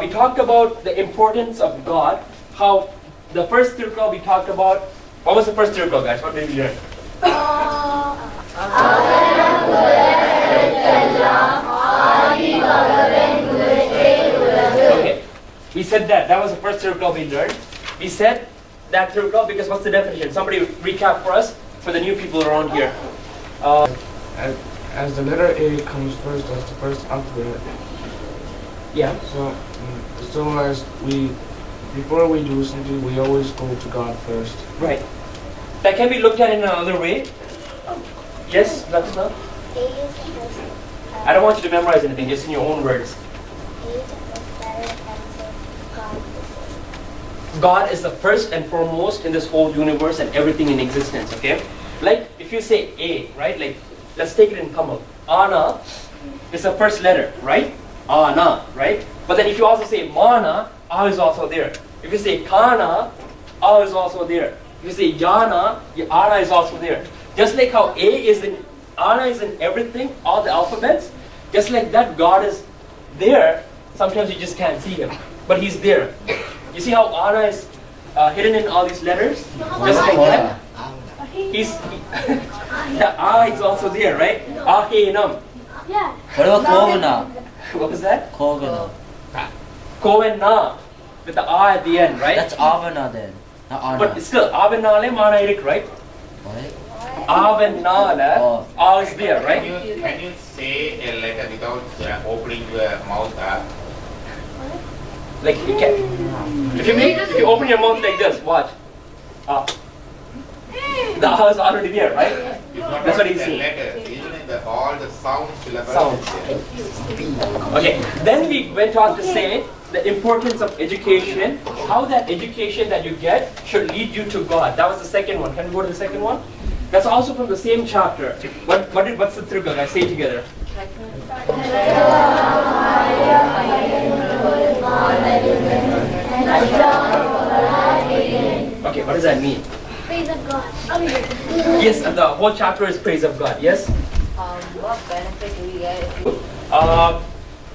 we talked about the importance of God. How the first circle we talked about. What was the first circle, guys? What did we learn? Okay, we said that. That was the first circle we learned. We said that circle because what's the definition? Somebody recap for us, for the new people around here. As the letter A comes first as the first alphabet. Yeah. So as before we do something, we always go to God first. Right. That can be looked at in another way. Yes, that's not. A is the first. I don't want you to memorize anything, just in your own words. A is the first letter and so God is the second. God is the first and foremost in this whole universe and everything in existence, okay? Like, if you say A, right? Like, let's take it in Tamil. Ana is the first letter, right? Ana, right? But then if you also say Mana, A is also there. If you say Kana, A is also there. If you say Yana, Ana is also there. Just like how Ana is in everything, all the alphabets, just like that, God is there. Sometimes you just can't see Him, but He's there. You see how Ana is hidden in all these letters? Just like that. The A is also there, right? Ahenam. Yeah. What about Kovana? What was that? Kovana. Ko and Na, with the A at the end, right? That's Avana then. Not Anna. But still, Avenale Mana Erik, right? What? Avenale, A is there, right? Can you say a letter without opening your mouth? Like you can. If you open your mouth like this, watch. The A is already there, right? That's what he's saying. Letter, even in all the sound syllables. Sounds. Okay. Then we went on to say the importance of education, how that education that you get should lead you to God. That was the second one. Can we go to the second one? That's also from the same chapter. What's the triple? Guys, say it together. Okay, what does that mean? Praise of God. Yes, the whole chapter is praise of God. Yes. What benefit do we get?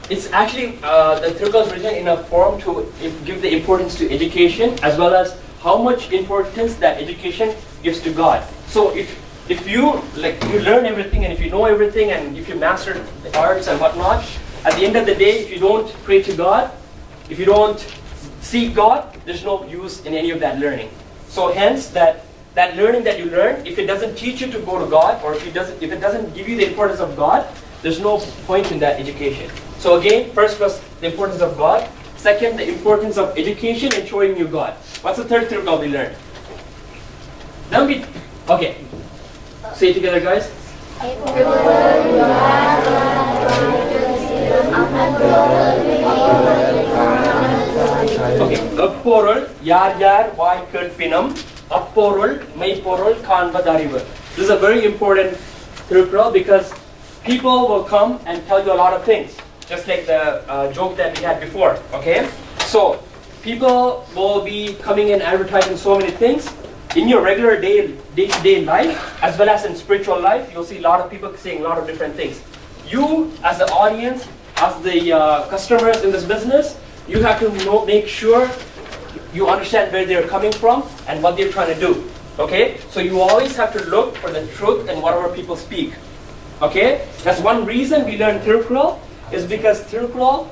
It's actually the Tirukkural is written in a form to give the importance to education as well as how much importance that education gives to God. So if you learn everything and if you know everything and if you master the arts and whatnot, at the end of the day, if you don't pray to God, if you don't seek God, there's no use in any of that learning. So hence that learning that you learn, if it doesn't teach you to go to God, or if it doesn't give you the importance of God, there's no point in that education. So again, first was the importance of God. Second, the importance of education and showing you God. What's the third Tirukkural we learned? Okay. Say it together, guys. Okay. Apporul yar vai kerpinam apporul meiporul kanvadarivu. This is a very important Tirukkural because people will come and tell you a lot of things, just like the joke that we had before. Okay, so people will be coming and advertising so many things in your regular day-to-day life, as well as in spiritual life. You'll see a lot of people saying a lot of different things. You, as the audience, as the customers in this business, you have to make sure you understand where they're coming from and what they're trying to do. Okay, so you always have to look for the truth in whatever people speak. Okay, that's one reason we learn Tirukkural, is because Tirukkural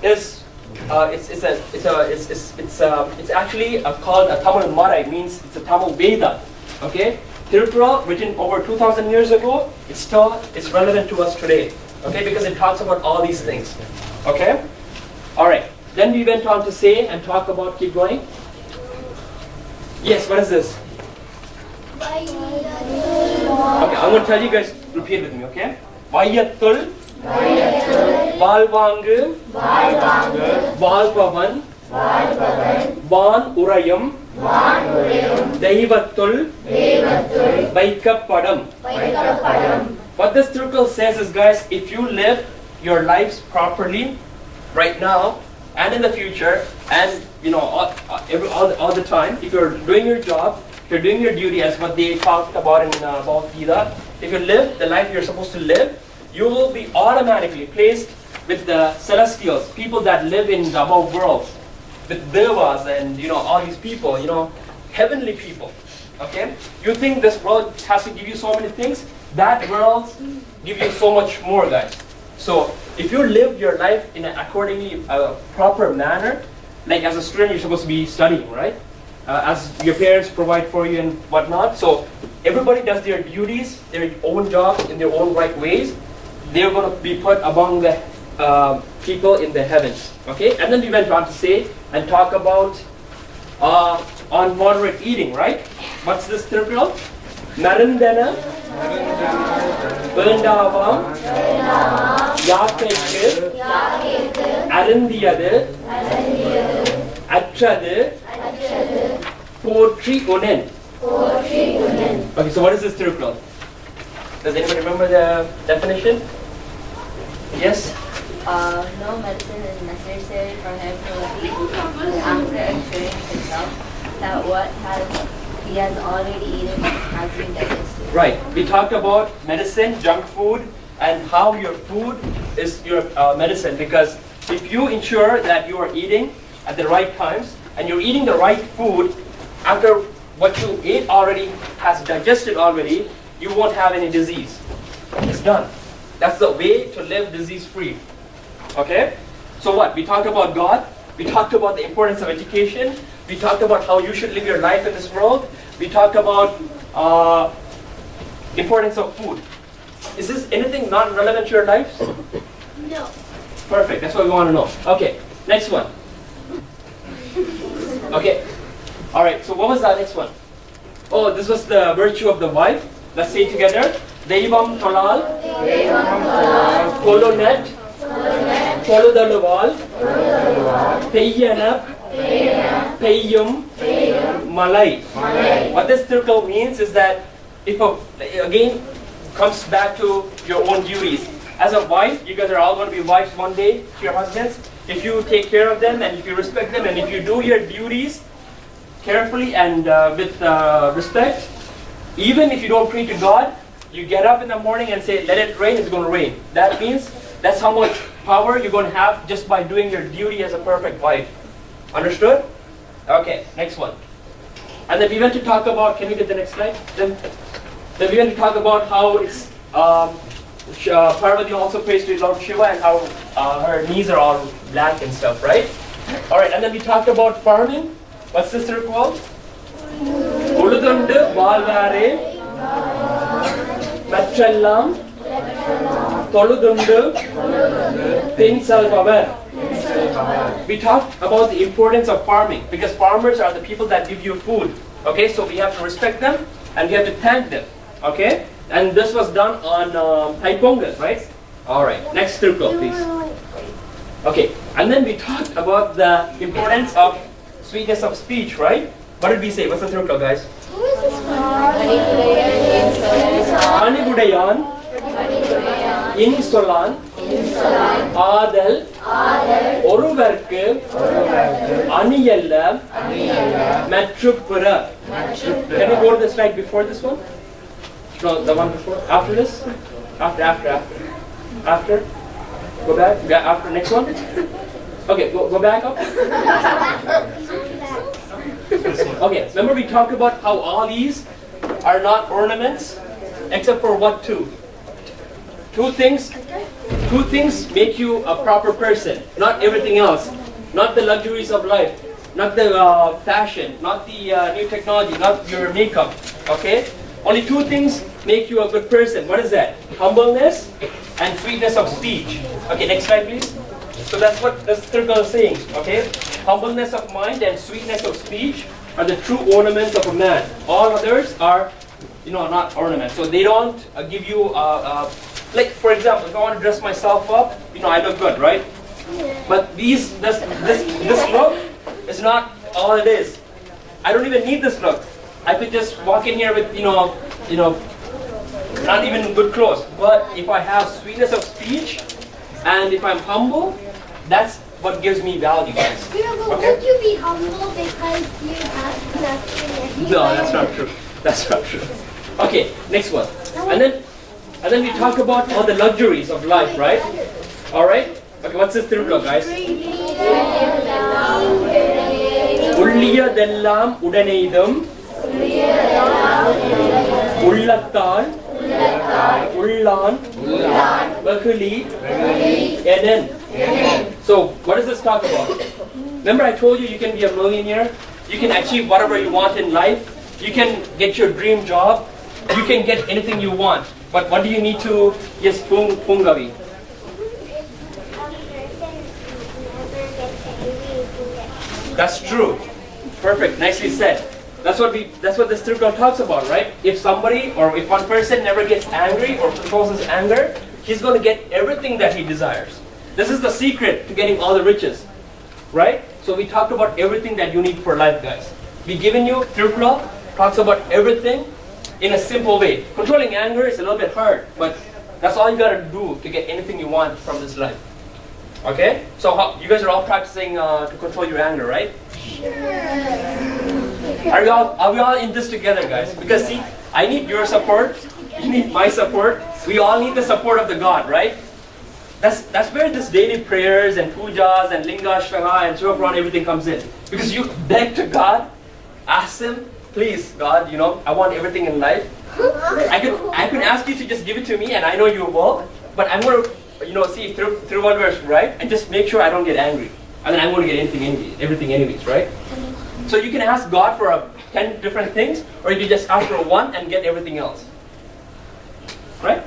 is it's actually called a Tamil Mara. It means it's a Tamil Veda. Okay, Tirukkural, written over 2,000 years ago, it's relevant to us today. Okay, because it talks about all these things. Okay, all right. Then we went on to say and talk about. Keep going. Yes, what is this? Okay, I'm going to tell you guys. Repeat with me, okay? Vayathul, Valvangu, Valpavan, Van Urayam, Deivathul, Vaikappadam. What this Tirukkural says is, guys, if you live your lives properly right now and in the future, and all the time, if you're doing your job, if you're doing your duty as what they talked about in Bhagavad Gita, if you live the life you're supposed to live, you will be automatically placed with the celestials, people that live in the above worlds, with devas and all these people, heavenly people. Okay? You think this world has to give you so many things? That world give you so much more, guys. So if you live your life in an accordingly proper manner, like as a student, you're supposed to be studying, right? As your parents provide for you and whatnot. So everybody does their duties, their own jobs in their own right ways. They're going to be put among the people in the heavens. Okay? And then we went on to say and talk about on moderate eating, right? What's this scripture? Narendana, Vendavam, Yakekku, Arundiyadu, Attradu, Potri Unen. Okay, so what is this scripture? Does anybody remember the definition? Yes? No medicine is necessary for him to eat after assuring himself that what he has already eaten has been digested. Right. We talked about medicine, junk food, and how your food is your medicine. Because if you ensure that you are eating at the right times and you're eating the right food, after what you ate already has digested already, you won't have any disease. It's done. That's the way to live disease-free. Okay? So what? We talked about God. We talked about the importance of education. We talked about how you should live your life in this world. We talked about importance of food. Is this anything not relevant to your lives? No. Perfect. That's what we want to know. Okay. Next one. Okay. All right. So what was that next one? Oh, this was the virtue of the wife. Let's say it together. Deivam tolal, Kolonet, Koludaluval, Peyyana, Peyyum, Malay. What this circle means is that if again comes back to your own duties. As a wife, you guys are all going to be wives one day to your husbands. If you take care of them and if you respect them and if you do your duties carefully and with respect, even if you don't pray to God, you get up in the morning and say, let it rain, it's going to rain. That means that's how much power you're going to have just by doing your duty as a perfect wife. Understood? Okay, next one. And then we went to talk about, can we get the next slide? Then we went to talk about how it's, Parvati also prays to Lord Shiva and how her knees are all black and stuff, right? Alright, and then we talked about farming. What's this called? Uludundu Valvare Matchallam Toludundu Pinsalvavar. We talked about the importance of farming because farmers are the people that give you food. Okay, so we have to respect them and we have to thank them. Okay, and this was done on Thai Pongal, right? Alright, next circle, please. Okay, and then we talked about the importance of sweetness of speech, right? What did we say? What's the circle, guys? Who is this one? Anigudayan, in solan, Adel, Oruvarku, Aniyella, Matrupura. Can you go to the slide before this one? No, the one before. After this? After? Go back. Yeah, after next one. Okay, go back up. Okay, remember we talked about how all these are not ornaments, except for what two? Two things make you a proper person, not everything else. Not the luxuries of life, not the fashion, not the new technology, not your makeup, okay? Only two things make you a good person. What is that? Humbleness and sweetness of speech. Okay, next slide please. So that's what the circle is saying, okay? Humbleness of mind and sweetness of speech are the true ornaments of a man. All others are, not ornaments. So they don't give you, like for example, if I want to dress myself up, I look good, right? But this look is not all it is. I don't even need this look. I could just walk in here with, not even good clothes. But if I have sweetness of speech and if I'm humble, that's what gives me value, guys. Yeah, but Okay? would you be humble because you have nothing? No, that's not true. That's not true. Okay, next one. And then we talk about all the luxuries of life, right? All right. Okay, what's this Thirukkural, guys? உள்ளியதெல்லாம் உடனெய்தும் உள்ளத்தால் உள்ளான் வெகுளி எனன். So, what does this talk about? Remember I told you you can be a millionaire, you can achieve whatever you want in life, you can get your dream job, you can get anything you want. But what do you need to, yes, Pungavi? That's true. Perfect, nicely said. That's what this Tirukkural talks about, right? If somebody or if one person never gets angry or controls his anger, he's going to get everything that he desires. This is the secret to getting all the riches, right? So we talked about everything that you need for life, guys. We given you Tirukkural talks about everything in a simple way. Controlling anger is a little bit hard, but that's all you got to do to get anything you want from this life. Okay? So you guys are all practicing to control your anger, right? Are we all in this together, guys? Because see, I need your support, you need my support, we all need the support of the God, right? That's where this daily prayers and pujas and lingashtaha and shivapuran everything comes in. Because you beg to God, ask Him, please God, I want everything in life. I could ask you to just give it to me and I know you will, but I'm going to see through one verse, right? And just make sure I don't get angry. And then I'm going to get everything anyways, right? So you can ask God for 10 different things, or you can just ask for one and get everything else. Right?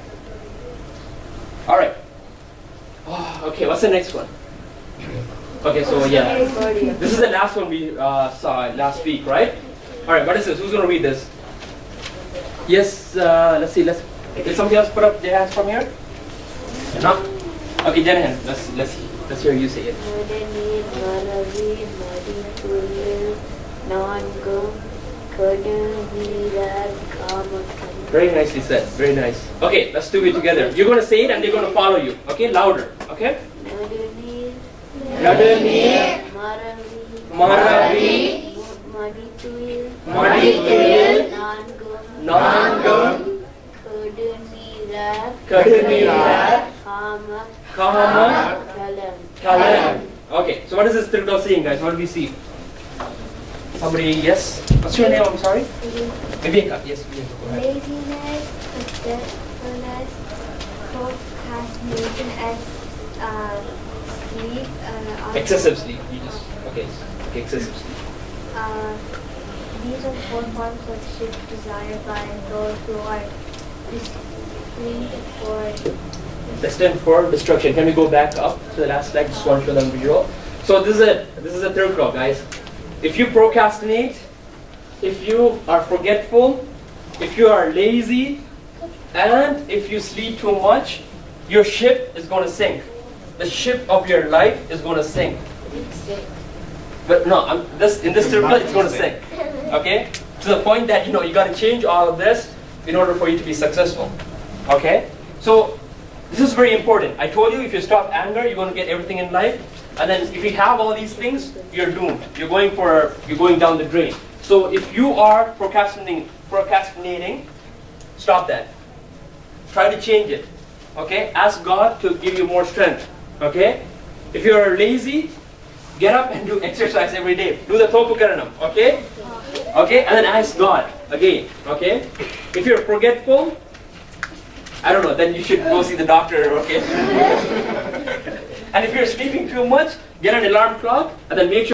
Alright. Oh, okay, what's the next one? Okay, so yeah. This is the last one we saw last week, right? Alright, what is this? Who's going to read this? Yes, let's see. Did somebody else put up their hands from here? No? Okay, Janahan, let's hear you say it. Very nicely said. Very nice. Okay, let's do it together. You're going to say it and they're going to follow you. Okay, louder. Okay? Nadanir Maravi Madituil Nangam Kadunirar Kama Kalam. Okay, so what is this Tirukkural saying, guys? What do we see? Somebody, yes? What's your name? I'm sorry? Viveka. Yes, Viveka. Go ahead. Laziness, forgetfulness, procrastination, and sleep. Excessive sleep. Okay, excessive sleep. These are 4 forms of shit desired by those who are Destined for destruction. Can we go back up to the last slide? Just want to show them visual. So this is it. This is a Tirukkural, guys. If you procrastinate, if you are forgetful, if you are lazy, and if you sleep too much, your ship is going to sink. The ship of your life is going to sink. But no, in this Tirukkural, it's going to sink. Okay? To the point that you got to change all of this in order for you to be successful. Okay? So this is very important. I told you if you stop anger, you're going to get everything in life. And then if you have all these things, you're doomed. You're going down the drain. So if you are procrastinating, stop that. Try to change it. Okay? Ask God to give you more strength. Okay? If you're lazy, get up and do exercise every day. Do the Topukaranam. Okay? Okay? And then ask God again. Okay? If you're forgetful, I don't know, then you should go see the doctor, okay? And if you're sleeping too much, get an alarm clock and then make sure